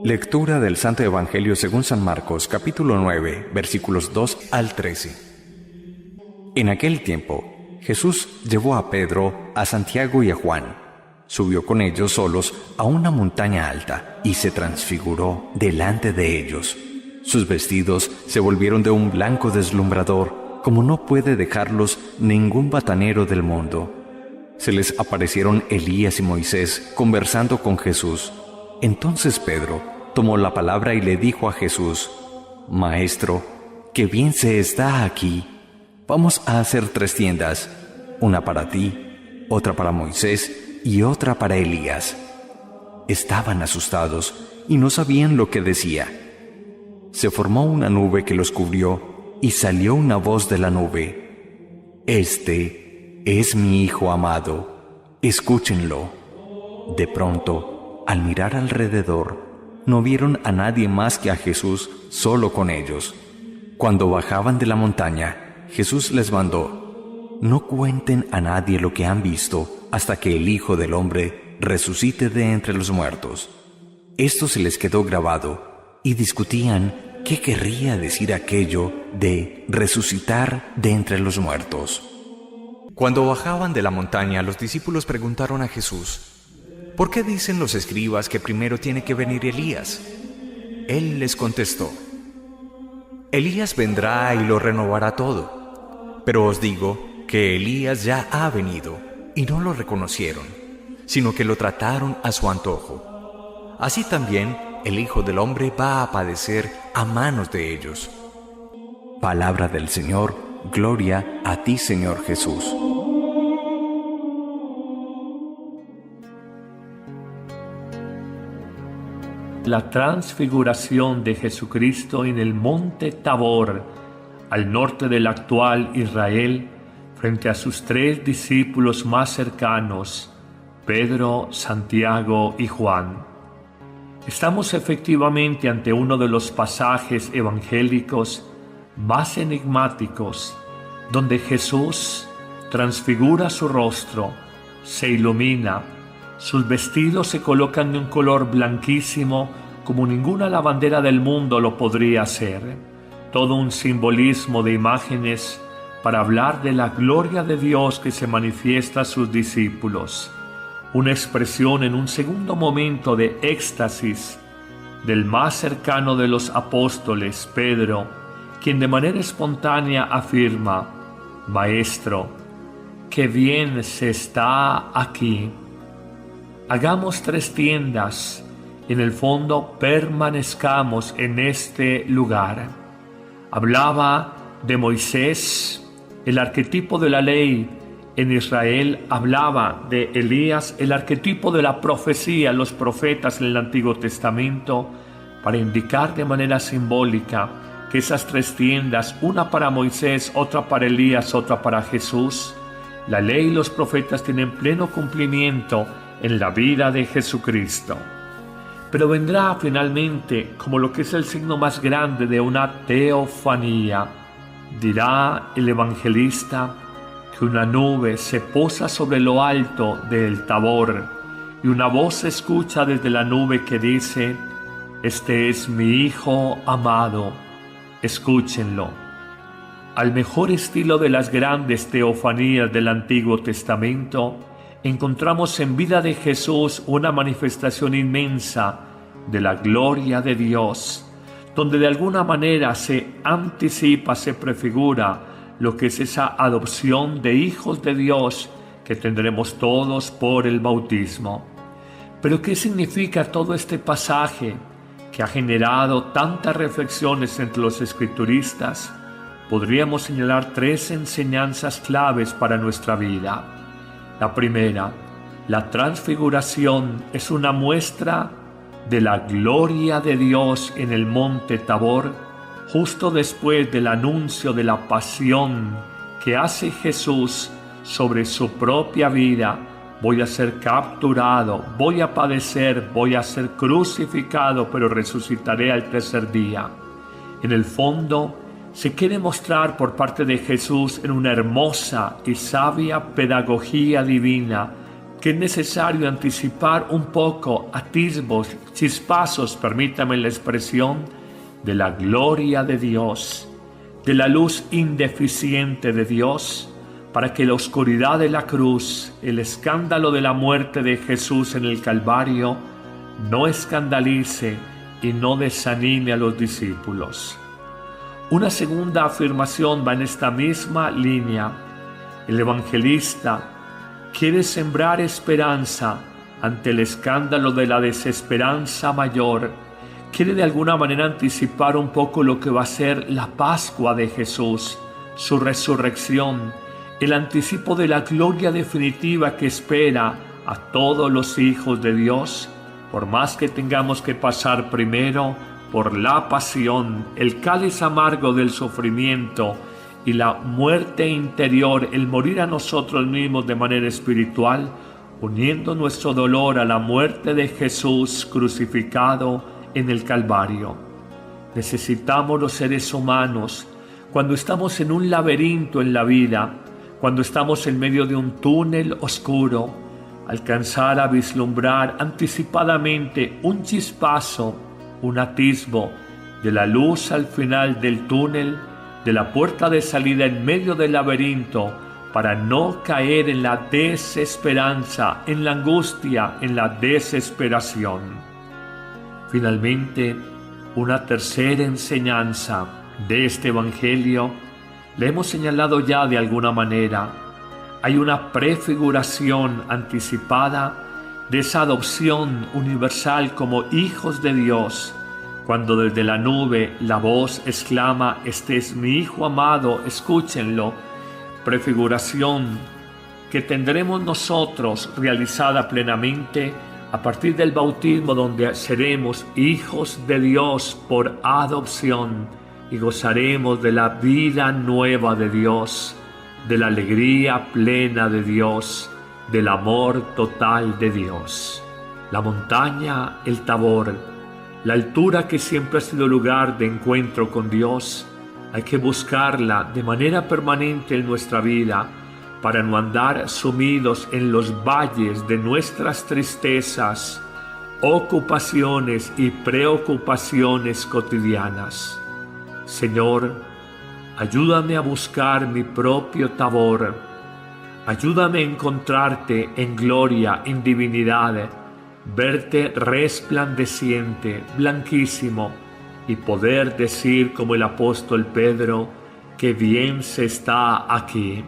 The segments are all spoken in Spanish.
Lectura del Santo Evangelio según San Marcos, capítulo 9, versículos 2 al 13. En aquel tiempo, Jesús llevó a Pedro, a Santiago y a Juan. Subió con ellos solos a una montaña alta y se transfiguró delante de ellos. Sus vestidos se volvieron de un blanco deslumbrador, como no puede dejarlos ningún batanero del mundo. Se les aparecieron Elías y Moisés conversando con Jesús. Entonces Pedro tomó la palabra y le dijo a Jesús: «Maestro, qué bien se está aquí. Vamos a hacer 3 tiendas, una para ti, otra para Moisés y otra para Elías». Estaban asustados y no sabían lo que decía. Se formó una nube que los cubrió y salió una voz de la nube: «Este es mi Hijo amado, escúchenlo». De pronto, al mirar alrededor, no vieron a nadie más que a Jesús solo con ellos. Cuando bajaban de la montaña, Jesús les mandó: «No cuenten a nadie lo que han visto hasta que el Hijo del Hombre resucite de entre los muertos». Esto se les quedó grabado y discutían qué querría decir aquello de resucitar de entre los muertos. Cuando bajaban de la montaña, los discípulos preguntaron a Jesús: «¿Por qué dicen los escribas que primero tiene que venir Elías?». Él les contestó: «Elías vendrá y lo renovará todo. Pero os digo que Elías ya ha venido y no lo reconocieron, sino que lo trataron a su antojo. Así también el Hijo del Hombre va a padecer a manos de ellos». Palabra del Señor. Gloria a ti, Señor Jesús. La transfiguración de Jesucristo en el monte Tabor, al norte del actual Israel, frente a sus 3 discípulos más cercanos, Pedro, Santiago y Juan. Estamos efectivamente ante uno de los pasajes evangélicos más enigmáticos, donde Jesús transfigura su rostro, se ilumina, sus vestidos se colocan de un color blanquísimo como ninguna lavandera del mundo lo podría hacer. Todo un simbolismo de imágenes para hablar de la gloria de Dios que se manifiesta a sus discípulos. Una expresión en un segundo momento de éxtasis del más cercano de los apóstoles, Pedro, quien de manera espontánea afirma: «Maestro, qué bien se está aquí». Hagamos 3 tiendas, en el fondo permanezcamos en este lugar. Hablaba de Moisés, el arquetipo de la ley en Israel; hablaba de Elías, el arquetipo de la profecía, los profetas en el Antiguo Testamento, para indicar de manera simbólica que esas 3 tiendas, una para Moisés, otra para Elías, otra para Jesús, la ley y los profetas tienen pleno cumplimiento en la vida de Jesucristo. Pero vendrá finalmente como lo que es el signo más grande de una teofanía. Dirá el evangelista que una nube se posa sobre lo alto del Tabor y una voz se escucha desde la nube que dice: «Este es mi Hijo amado, escúchenlo». Al mejor estilo de las grandes teofanías del Antiguo Testamento, encontramos en vida de Jesús una manifestación inmensa de la gloria de Dios, donde de alguna manera se anticipa, se prefigura lo que es esa adopción de hijos de Dios que tendremos todos por el bautismo. Pero ¿qué significa todo este pasaje que ha generado tantas reflexiones entre los escrituristas? Podríamos señalar 3 enseñanzas claves para nuestra vida. La primera, la transfiguración es una muestra de la gloria de Dios en el monte Tabor, justo después del anuncio de la pasión que hace Jesús sobre su propia vida. Voy a ser capturado, voy a padecer, voy a ser crucificado, pero resucitaré al 3er día. En el fondo, se quiere mostrar por parte de Jesús en una hermosa y sabia pedagogía divina que es necesario anticipar un poco, atisbos, chispazos, permítame la expresión, de la gloria de Dios, de la luz indeficiente de Dios, para que la oscuridad de la cruz, el escándalo de la muerte de Jesús en el Calvario, no escandalice y no desanime a los discípulos. Una segunda afirmación va en esta misma línea. El evangelista quiere sembrar esperanza ante el escándalo de la desesperanza mayor. Quiere de alguna manera anticipar un poco lo que va a ser la Pascua de Jesús, su resurrección, el anticipo de la gloria definitiva que espera a todos los hijos de Dios, por más que tengamos que pasar primero por la pasión, el cáliz amargo del sufrimiento y la muerte interior, el morir a nosotros mismos de manera espiritual, uniendo nuestro dolor a la muerte de Jesús crucificado en el Calvario. Necesitamos los seres humanos, cuando estamos en un laberinto en la vida, cuando estamos en medio de un túnel oscuro, alcanzar a vislumbrar anticipadamente un chispazo, un atisbo de la luz al final del túnel, de la puerta de salida en medio del laberinto, para no caer en la desesperanza, en la angustia, en la desesperación. Finalmente, una tercera enseñanza de este Evangelio, la hemos señalado ya de alguna manera. Hay una prefiguración anticipada de esa adopción universal como hijos de Dios, cuando desde la nube la voz exclama: «Este es mi Hijo amado, escúchenlo». Prefiguración que tendremos nosotros realizada plenamente a partir del bautismo, donde seremos hijos de Dios por adopción y gozaremos de la vida nueva de Dios, de la alegría plena de Dios, del amor total de Dios. La montaña, el Tabor, la altura que siempre ha sido lugar de encuentro con Dios, hay que buscarla de manera permanente en nuestra vida para no andar sumidos en los valles de nuestras tristezas, ocupaciones y preocupaciones cotidianas. Señor, ayúdame a buscar mi propio Tabor. Ayúdame a encontrarte en gloria, en divinidad, verte resplandeciente, blanquísimo, y poder decir como el apóstol Pedro: «Qué bien se está aquí».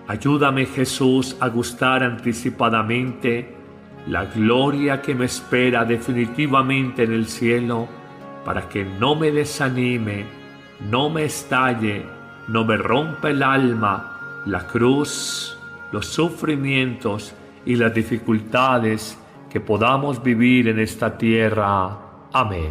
Ayúdame, Jesús, a gustar anticipadamente la gloria que me espera definitivamente en el cielo, para que no me desanime, no me estalle, no me rompa el alma la cruz, los sufrimientos y las dificultades que podamos vivir en esta tierra. Amén.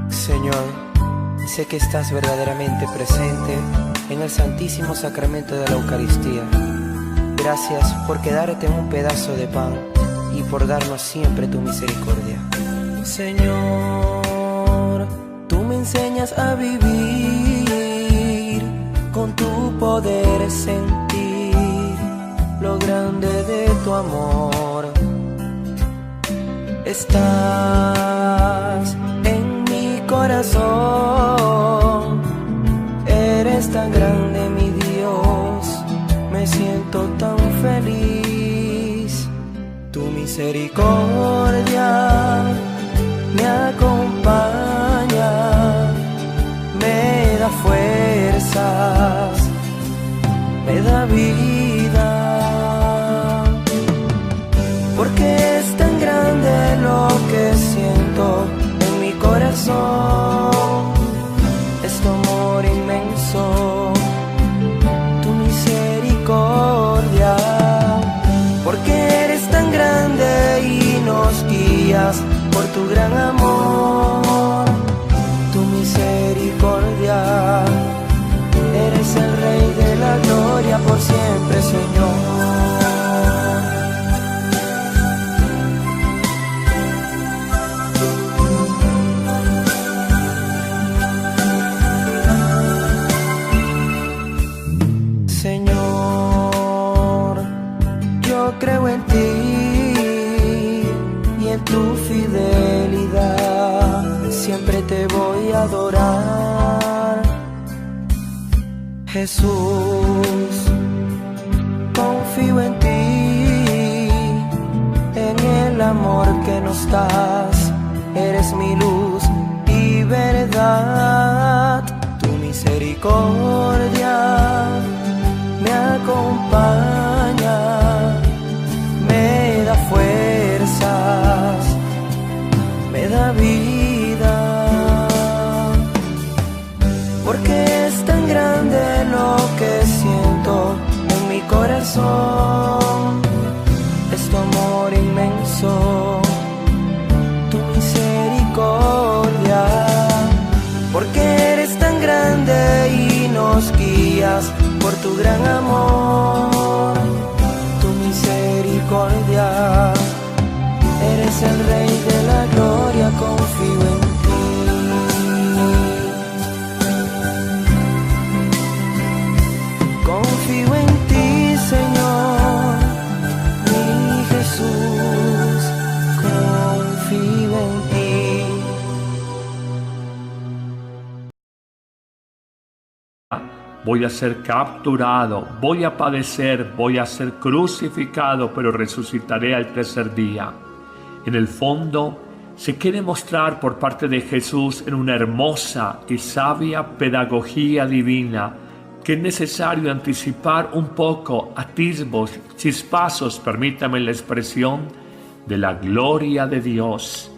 Señor, sé que estás verdaderamente presente en el Santísimo Sacramento de la Eucaristía. Gracias por quedarte en un pedazo de pan y por darnos siempre tu misericordia. Señor, tú me enseñas a vivir, con tu poder sentir lo grande de tu amor. Estás en mi corazón, eres tan grande, mi Dios, me siento tan feliz. Tu misericordia me acompaña, me da fuerzas, me da vida, porque es tan grande lo que siento en mi corazón. Es tu amor inmenso, tu misericordia te voy a adorar. Jesús, confío en ti, en el amor que nos das. Eres mi luz y verdad. Tu misericordia me acompaña, me da fuerzas, me da vida, porque es tan grande lo que siento en mi corazón. Es tu amor inmenso, tu misericordia, porque eres tan grande y nos guías por tu gran amor. Tu misericordia, eres el Rey de la gloria, confío en ti. Confío en ti, Señor, mi Jesús, confío en ti. Voy a ser capturado, voy a padecer, voy a ser crucificado, pero resucitaré al tercer día. En el fondo, se quiere mostrar por parte de Jesús en una hermosa y sabia pedagogía divina que es necesario anticipar un poco, atisbos, chispazos, permítame la expresión, de la gloria de Dios,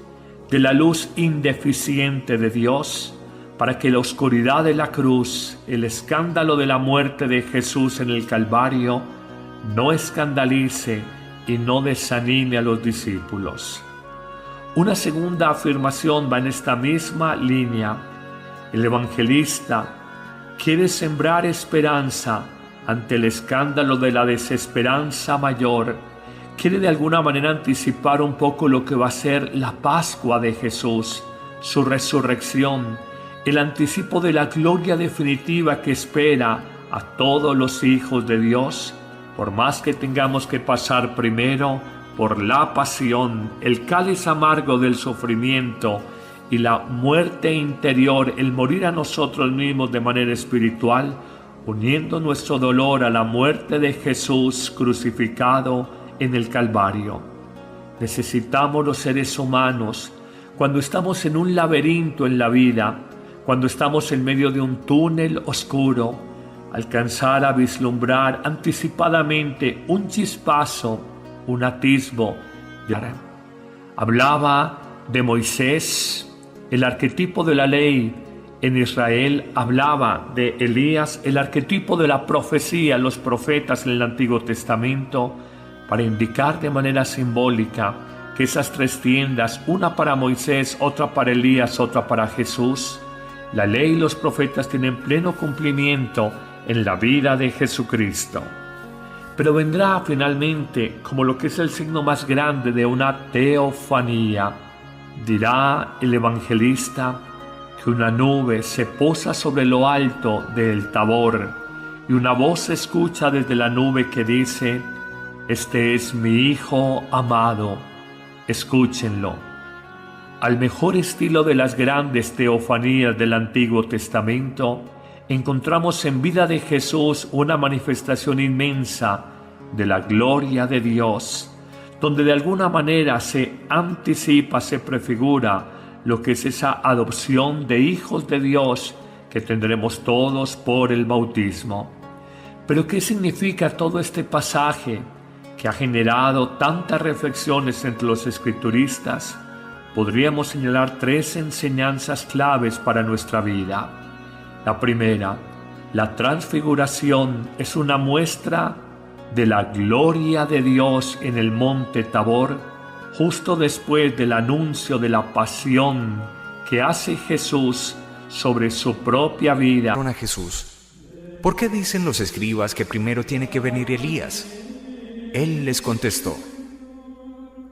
de la luz indeficiente de Dios, para que la oscuridad de la cruz, el escándalo de la muerte de Jesús en el Calvario, no escandalice y no desanime a los discípulos. Una segunda afirmación va en esta misma línea. El evangelista quiere sembrar esperanza ante el escándalo de la desesperanza mayor. Quiere de alguna manera anticipar un poco lo que va a ser la Pascua de Jesús, su resurrección, el anticipo de la gloria definitiva que espera a todos los hijos de Dios, por más que tengamos que pasar primero por la pasión, el cáliz amargo del sufrimiento y la muerte interior, el morir a nosotros mismos de manera espiritual, uniendo nuestro dolor a la muerte de Jesús crucificado en el Calvario. Necesitamos los seres humanos, cuando estamos en un laberinto en la vida, cuando estamos en medio de un túnel oscuro, alcanzar a vislumbrar anticipadamente un chispazo, un atisbo. Hablaba de Moisés, el arquetipo de la ley en Israel. Hablaba de Elías, el arquetipo de la profecía, los profetas en el Antiguo Testamento, para indicar de manera simbólica que esas tres tiendas, una para Moisés, otra para Elías, otra para Jesús, la ley y los profetas tienen pleno cumplimiento en la vida de Jesucristo. Pero vendrá finalmente como lo que es el signo más grande de una teofanía. Dirá el evangelista que una nube se posa sobre lo alto del Tabor y una voz se escucha desde la nube que dice: «Este es mi Hijo amado, escúchenlo». Al mejor estilo de las grandes teofanías del Antiguo Testamento, encontramos en vida de Jesús una manifestación inmensa de la gloria de Dios, donde de alguna manera se anticipa, se prefigura lo que es esa adopción de hijos de Dios que tendremos todos por el bautismo. Pero ¿qué significa todo este pasaje que ha generado tantas reflexiones entre los escrituristas? Podríamos señalar tres enseñanzas claves para nuestra vida. La primera, la transfiguración es una muestra de la gloria de Dios en el monte Tabor, justo después del anuncio de la pasión que hace Jesús sobre su propia vida. A Jesús: ¿por qué dicen los escribas que primero tiene que venir Elías? Él les contestó: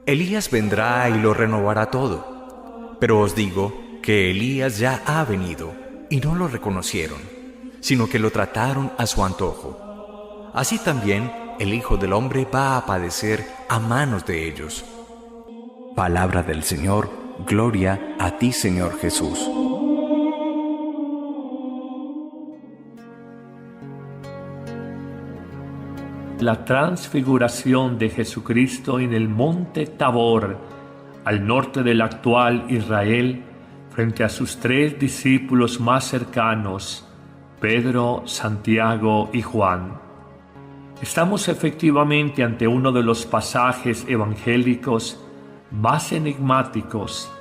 Elías vendrá y lo renovará todo. Pero os digo que Elías ya ha venido y no lo reconocieron, sino que lo trataron a su antojo. Así también el Hijo del Hombre va a padecer a manos de ellos. Palabra del Señor. Gloria a ti, Señor Jesús. La transfiguración de Jesucristo en el monte Tabor, al norte del actual Israel, frente a sus 3 discípulos más cercanos, Pedro, Santiago y Juan. Estamos efectivamente ante uno de los pasajes evangélicos más enigmáticos,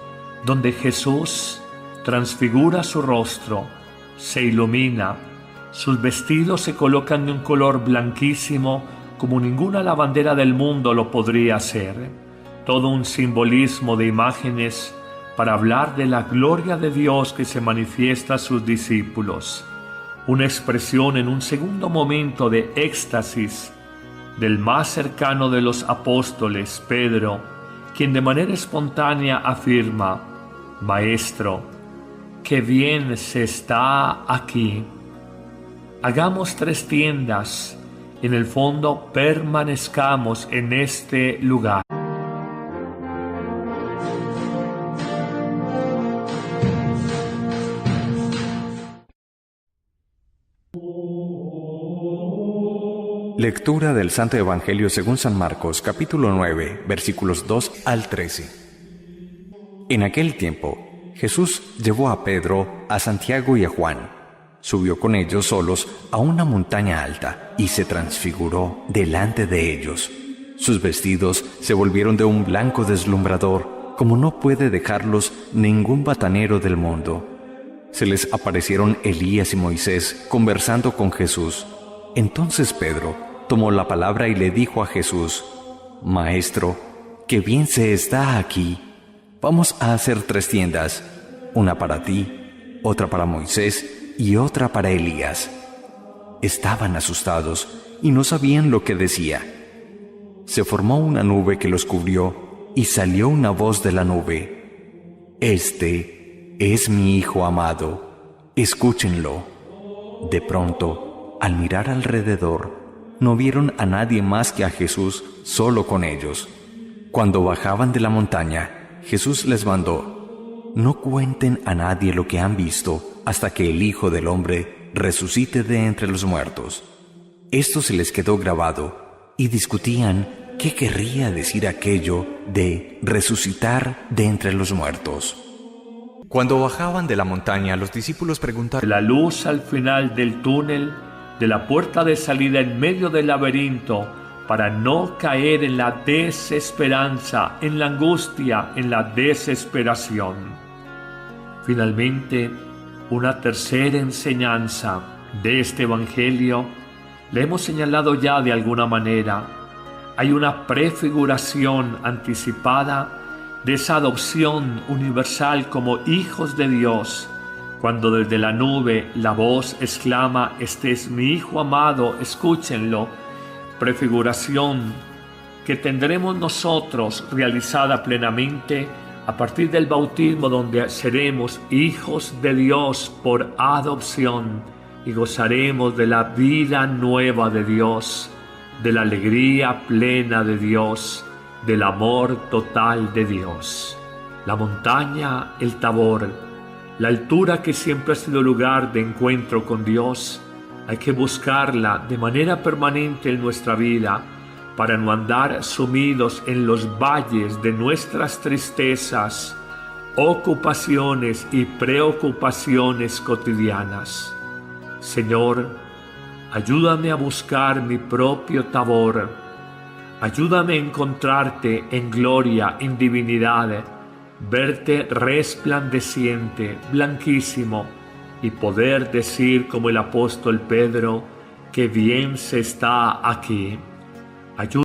donde Jesús transfigura su rostro, se ilumina, sus vestidos se colocan de un color blanquísimo como ninguna lavandera del mundo lo podría hacer. Todo un simbolismo de imágenes para hablar de la gloria de Dios que se manifiesta a sus discípulos. Una expresión en un segundo momento de éxtasis del más cercano de los apóstoles, Pedro, quien de manera espontánea afirma: Maestro, qué bien se está aquí. Hagamos 3 tiendas, en el fondo permanezcamos en este lugar. Lectura del Santo Evangelio según San Marcos, capítulo 9, versículos 2 al 13. En aquel tiempo, Jesús llevó a Pedro, a Santiago y a Juan. Subió con ellos solos a una montaña alta y se transfiguró delante de ellos. Sus vestidos se volvieron de un blanco deslumbrador, como no puede dejarlos ningún batanero del mundo. Se les aparecieron Elías y Moisés conversando con Jesús. Entonces Pedro tomó la palabra y le dijo a Jesús: Maestro, qué bien se está aquí. Vamos a hacer 3 tiendas, una para ti, otra para Moisés y otra para Elías. Estaban asustados y no sabían lo que decía. Se formó una nube que los cubrió y salió una voz de la nube: Este es mi Hijo amado, escúchenlo. De pronto, al mirar alrededor, no vieron a nadie más que a Jesús solo con ellos. Cuando bajaban de la montaña, Jesús les mandó: No cuenten a nadie lo que han visto hasta que el Hijo del Hombre resucite de entre los muertos. Esto se les quedó grabado y discutían qué querría decir aquello de resucitar de entre los muertos. Cuando bajaban de la montaña, los discípulos preguntaron: La luz al final del túnel, de la puerta de salida en medio del laberinto, para no caer en la desesperanza, en la angustia, en la desesperación. Finalmente, una tercera enseñanza de este Evangelio la hemos señalado ya de alguna manera. Hay una prefiguración anticipada de esa adopción universal como hijos de Dios, cuando desde la nube la voz exclama: Este es mi Hijo amado, escúchenlo. Prefiguración que tendremos nosotros realizada plenamente a partir del bautismo, donde seremos hijos de Dios por adopción y gozaremos de la vida nueva de Dios, de la alegría plena de Dios, del amor total de Dios. La montaña, el Tabor, la altura que siempre ha sido lugar de encuentro con Dios, hay que buscarla de manera permanente en nuestra vida para no andar sumidos en los valles de nuestras tristezas, ocupaciones y preocupaciones cotidianas. Señor, ayúdame a buscar mi propio Tabor. Ayúdame a encontrarte en gloria, en divinidad, verte resplandeciente, blanquísimo, y poder decir como el apóstol Pedro: qué bien se está aquí. Ayúdame